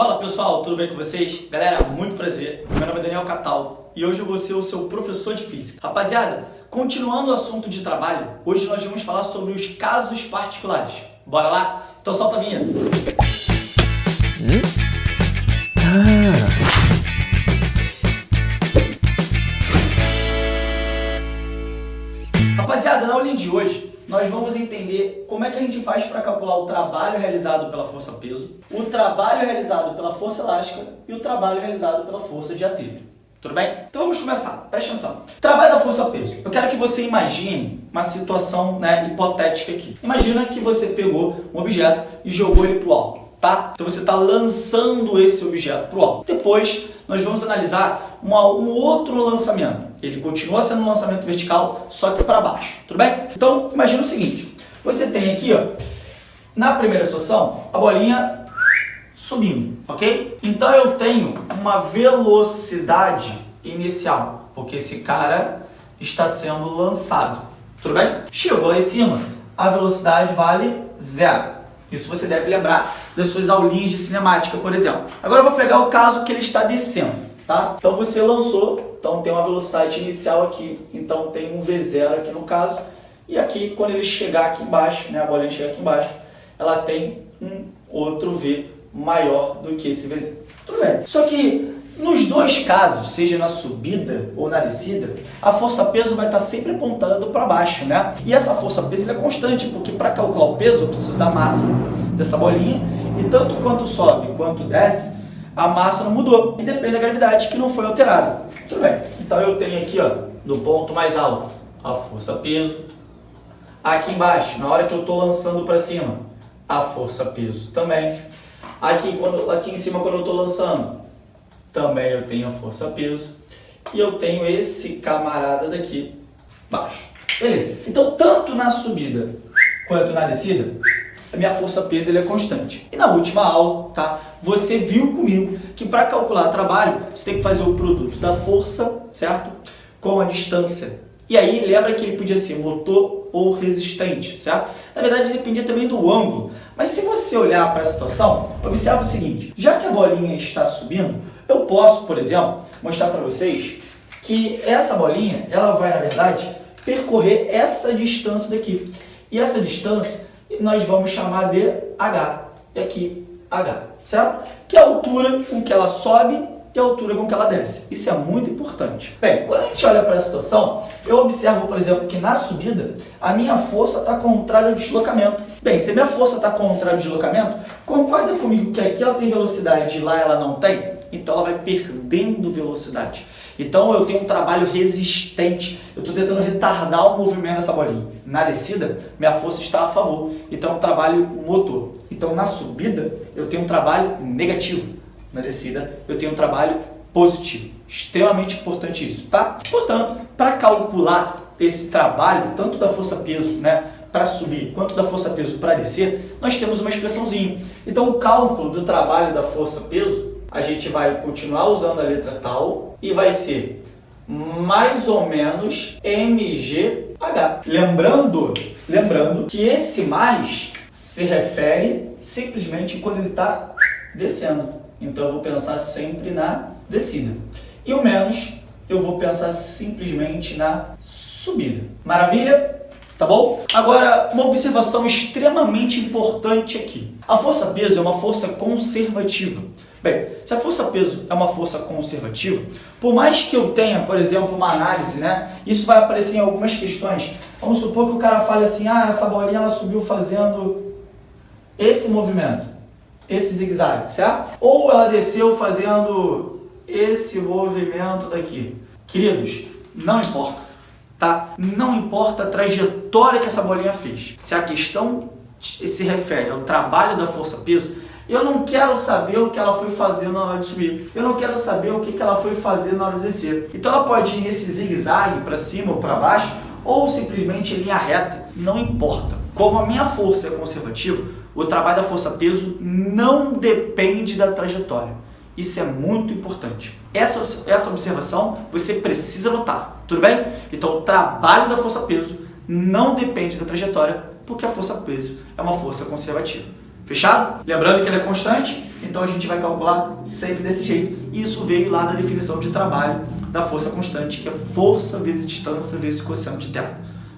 Fala pessoal, tudo bem com vocês? Galera, muito prazer. Meu nome é Daniel Cataldo e hoje eu vou ser o seu professor de física. Rapaziada, continuando o assunto de trabalho, hoje nós vamos falar sobre os casos particulares. Bora lá? Então solta a vinheta. Rapaziada, na aulinha de hoje, nós vamos entender como é que a gente faz para calcular o trabalho realizado pela força-peso, o trabalho realizado pela força elástica e o trabalho realizado pela força de atrito. Tudo bem? Então vamos começar. Presta atenção. Trabalho da força-peso. Eu quero que você imagine uma situação hipotética aqui. Imagina que você pegou um objeto e jogou ele para o alto. Tá? Então você está lançando esse objeto para o alto. Depois nós vamos analisar um outro lançamento. Ele continua sendo um lançamento vertical, só que para baixo. Tudo bem? Então imagina o seguinte. Você tem aqui, na primeira situação, a bolinha subindo, ok? Então eu tenho uma velocidade inicial, porque esse cara está sendo lançado. Tudo bem? Chegou lá em cima, a velocidade vale 0. Isso você deve lembrar das suas aulinhas de cinemática, por exemplo. Agora eu vou pegar o caso que ele está descendo, tá? Então você lançou, então tem uma velocidade inicial aqui, então tem um V0 aqui no caso, e aqui quando ele chegar aqui embaixo, a bolinha chegar aqui embaixo, ela tem um outro V maior do que esse V0. Tudo bem. Só que nos dois casos, seja na subida ou na descida, a força-peso vai estar sempre apontando para baixo, né? E essa força-peso é constante, porque para calcular o peso eu preciso da massa dessa bolinha, e tanto quanto sobe quanto desce, a massa não mudou, e depende da gravidade que não foi alterada. Tudo bem. Então eu tenho aqui, no ponto mais alto, a força-peso. Aqui embaixo, na hora que eu estou lançando para cima, a força-peso também. Aqui em cima, quando eu estou lançando, também eu tenho a força-peso. E eu tenho esse camarada daqui baixo. Beleza. Então, tanto na subida quanto na descida, a minha força-peso é constante. E na última aula, tá? Você viu comigo que para calcular trabalho, você tem que fazer o produto da força, certo? Com a distância. E aí, lembra que ele podia ser motor ou resistente, certo? Na verdade, dependia também do ângulo. Mas se você olhar para a situação, observe o seguinte. Já que a bolinha está subindo, eu posso, por exemplo, mostrar para vocês que essa bolinha, ela vai, na verdade, percorrer essa distância daqui. E essa distância nós vamos chamar de H. E aqui, H, certo? Que é a altura com que ela sobe e a altura com que ela desce. Isso é muito importante. Bem, quando a gente olha para a situação, eu observo, por exemplo, que na subida, a minha força está contrária ao deslocamento. Bem, se a minha força está contrária ao deslocamento, concorda comigo que aqui ela tem velocidade e lá ela não tem? Então ela vai perdendo velocidade. Então eu tenho um trabalho resistente, eu estou tentando retardar o movimento dessa bolinha. Na descida, minha força está a favor, então eu trabalho motor. Então na subida, eu tenho um trabalho negativo. Na descida, eu tenho um trabalho positivo. Extremamente importante isso, tá? Portanto, para calcular esse trabalho, tanto da força-peso, para subir, quanto da força-peso para descer, nós temos uma expressãozinha. Então, o cálculo do trabalho da força-peso, a gente vai continuar usando a letra tal e vai ser mais ou menos mgh. Lembrando que esse mais se refere simplesmente quando ele está descendo. Então eu vou pensar sempre na descida. E o menos, eu vou pensar simplesmente na subida. Maravilha? Tá bom? Agora, uma observação extremamente importante aqui. A força-peso é uma força conservativa. Bem, se a força-peso é uma força conservativa, por mais que eu tenha, por exemplo, uma análise, isso vai aparecer em algumas questões. Vamos supor que o cara fale assim, essa bolinha ela subiu fazendo esse movimento, esse zigue-zague, certo? Ou ela desceu fazendo esse movimento daqui. Queridos, não importa, tá? Não importa a trajetória que essa bolinha fez. Se a questão se refere ao trabalho da força-peso, eu não quero saber o que ela foi fazer na hora de subir. Eu não quero saber o que ela foi fazer na hora de descer. Então ela pode ir nesse zigue-zague para cima ou para baixo, ou simplesmente em linha reta. Não importa. Como a minha força é conservativa, o trabalho da força-peso não depende da trajetória. Isso é muito importante. Essa observação você precisa notar, tudo bem? Então o trabalho da força-peso não depende da trajetória, porque a força-peso é uma força conservativa. Fechado? Lembrando que ele é constante, então a gente vai calcular sempre desse jeito. E isso veio lá da definição de trabalho da força constante, que é força vezes distância vezes quociente de θ.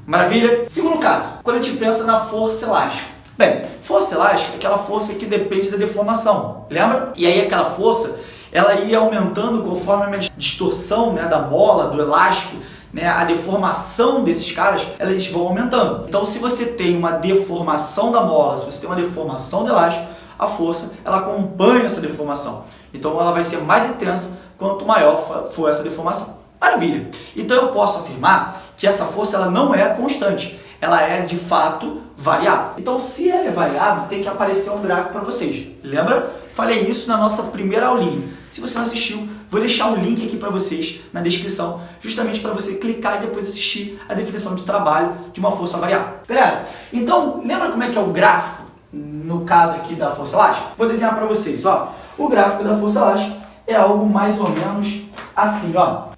Maravilha? Segundo caso, quando a gente pensa na força elástica. Bem, força elástica é aquela força que depende da deformação, lembra? E aí aquela força, ela ia aumentando conforme a distorção, né, da mola, do elástico, né, a deformação desses caras, elas vão aumentando. Então, se você tem uma deformação da mola, se você tem uma deformação do elástico, a força, ela acompanha essa deformação. Então, ela vai ser mais intensa quanto maior for essa deformação. Maravilha! Então, eu posso afirmar que essa força, ela não é constante. Ela é, de fato, variável. Então, se ela é variável, tem que aparecer um gráfico para vocês. Lembra? Falei isso na nossa primeira aulinha. Se você não assistiu, vou deixar o link aqui para vocês na descrição, justamente para você clicar e depois assistir a definição de trabalho de uma força variável. Galera, então, lembra como é que é o gráfico, no caso aqui da força elástica? Vou desenhar para vocês, ó. O gráfico da força elástica é algo mais ou menos assim, ó.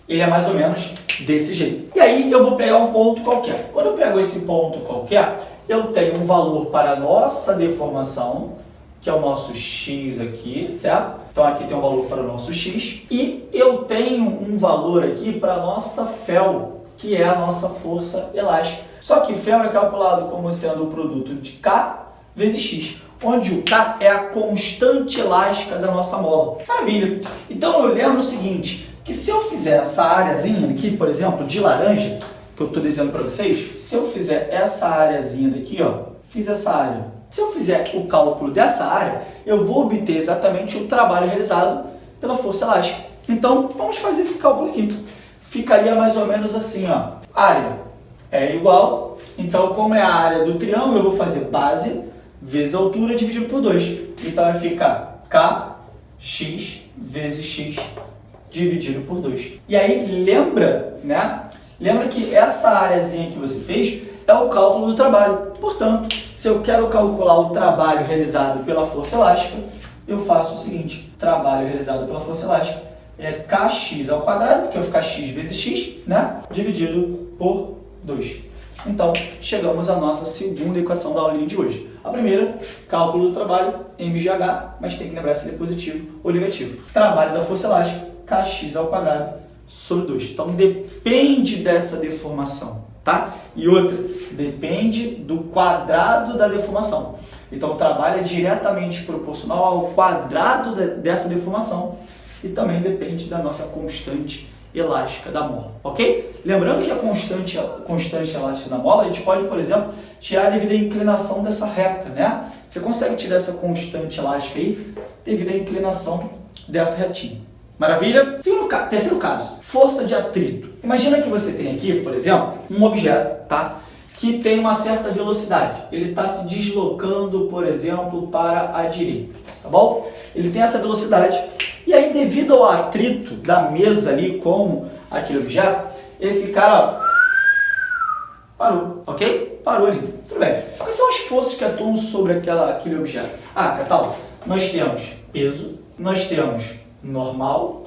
Ele é mais ou menos desse jeito. E aí eu vou pegar um ponto qualquer. Quando eu pego esse ponto qualquer, eu tenho um valor para a nossa deformação, que é o nosso x aqui, certo? Então aqui tem um valor para o nosso x. E eu tenho um valor aqui para a nossa fel, que é a nossa força elástica. Só que fel é calculado como sendo o produto de K vezes x, onde o K é a constante elástica da nossa mola. Maravilha! Então eu lembro o seguinte, que se eu fizer essa áreazinha aqui, por exemplo, de laranja, que eu estou desenhando para vocês, se eu fizer essa áreazinha daqui, ó, fiz essa área. Se eu fizer o cálculo dessa área, eu vou obter exatamente o trabalho realizado pela força elástica. Então, vamos fazer esse cálculo aqui. Ficaria mais ou menos assim, ó. Área é igual, então como é a área do triângulo, eu vou fazer base vezes altura dividido por 2. Então vai ficar kx vezes x dividido por 2. E aí lembra, né? Lembra que essa areazinha que você fez é o cálculo do trabalho. Portanto, se eu quero calcular o trabalho realizado pela força elástica, eu faço o seguinte: trabalho realizado pela força elástica é kx ao quadrado, que vai ficar x vezes x, né? Dividido por 2. Então, chegamos à nossa segunda equação da aulinha de hoje. A primeira, cálculo do trabalho, mgh, mas tem que lembrar se ele é positivo ou negativo. Trabalho da força elástica, kx ao quadrado sobre 2. Então, depende dessa deformação, tá? E outra, depende do quadrado da deformação. Então, o trabalho é diretamente proporcional ao quadrado dessa deformação e também depende da nossa constante elástica da mola, ok? Lembrando que a constante elástica da mola, a gente pode, por exemplo, tirar devido à inclinação dessa reta, né? Você consegue tirar essa constante elástica aí devido à inclinação dessa retinha. Maravilha? Terceiro caso, força de atrito. Imagina que você tem aqui, por exemplo, um objeto, tá? Que tem uma certa velocidade. Ele está se deslocando, por exemplo, para a direita, tá bom? Ele tem essa velocidade. E aí, devido ao atrito da mesa ali com aquele objeto, esse cara, ó, parou, ok? Parou ali. Tudo bem. Quais são as forças que atuam sobre aquele objeto? Ah, Catal, nós temos peso, nós temos normal,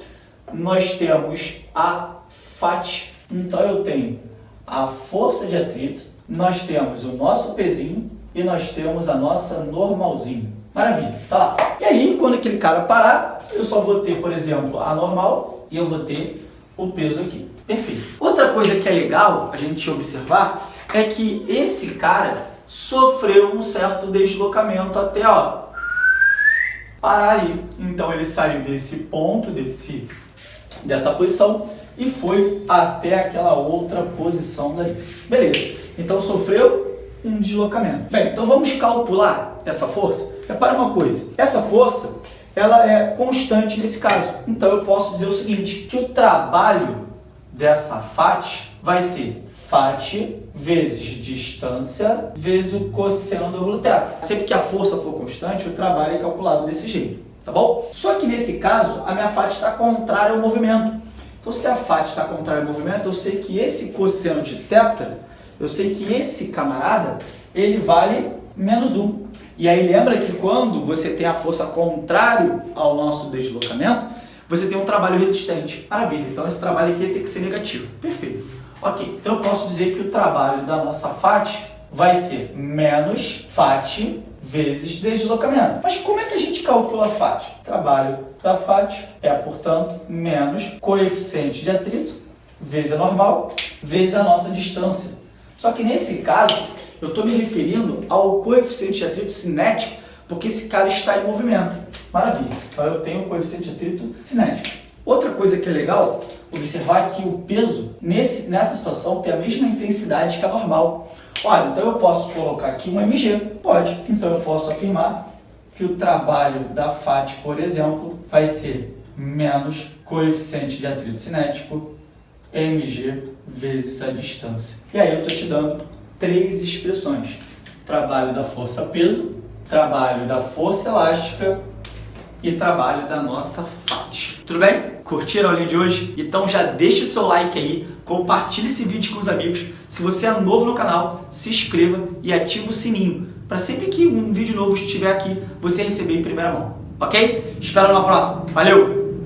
nós temos a FAT. Então, eu tenho a força de atrito, nós temos o nosso pezinho e nós temos a nossa normalzinho. Maravilha, tá lá. E aí, quando aquele cara parar, eu só vou ter, por exemplo, a normal e eu vou ter o peso aqui. Perfeito. Outra coisa que é legal a gente observar é que esse cara sofreu um certo deslocamento até, ó, parar ali. Então, ele saiu desse ponto, dessa posição e foi até aquela outra posição dali. Beleza. Então, sofreu um deslocamento. Bem, então vamos calcular essa força. Repara uma coisa, essa força, ela é constante nesse caso. Então eu posso dizer o seguinte, que o trabalho dessa FAT vai ser FAT vezes distância vezes o cosseno do ângulo θ. Sempre que a força for constante, o trabalho é calculado desse jeito, tá bom? Só que nesse caso, a minha FAT está contrária ao movimento. Então se a FAT está contrária ao movimento, eu sei que esse cosseno de θ, eu sei que esse camarada, ele vale menos 1. E aí lembra que quando você tem a força contrária ao nosso deslocamento, você tem um trabalho resistente. Maravilha, então esse trabalho aqui tem que ser negativo. Perfeito. Ok, então eu posso dizer que o trabalho da nossa FAT vai ser menos FAT vezes deslocamento. Mas como é que a gente calcula FAT? Trabalho da FAT é, portanto, menos coeficiente de atrito vezes a normal vezes a nossa distância. Só que nesse caso, eu estou me referindo ao coeficiente de atrito cinético, porque esse cara está em movimento. Maravilha. Então eu tenho o coeficiente de atrito cinético. Outra coisa que é legal observar que o peso, nessa situação, tem a mesma intensidade que a normal. Olha, então eu posso colocar aqui um mg? Pode. Então eu posso afirmar que o trabalho da FAT, por exemplo, vai ser menos coeficiente de atrito cinético, mg, vezes a distância. E aí eu estou te dando 3 expressões. Trabalho da força-peso, trabalho da força elástica e trabalho da nossa FAT. Tudo bem? Curtiram a aula de hoje? Então já deixa o seu like aí, compartilhe esse vídeo com os amigos. Se você é novo no canal, se inscreva e ativa o sininho, para sempre que um vídeo novo estiver aqui, você receber em primeira mão. Ok? Espero na próxima. Valeu!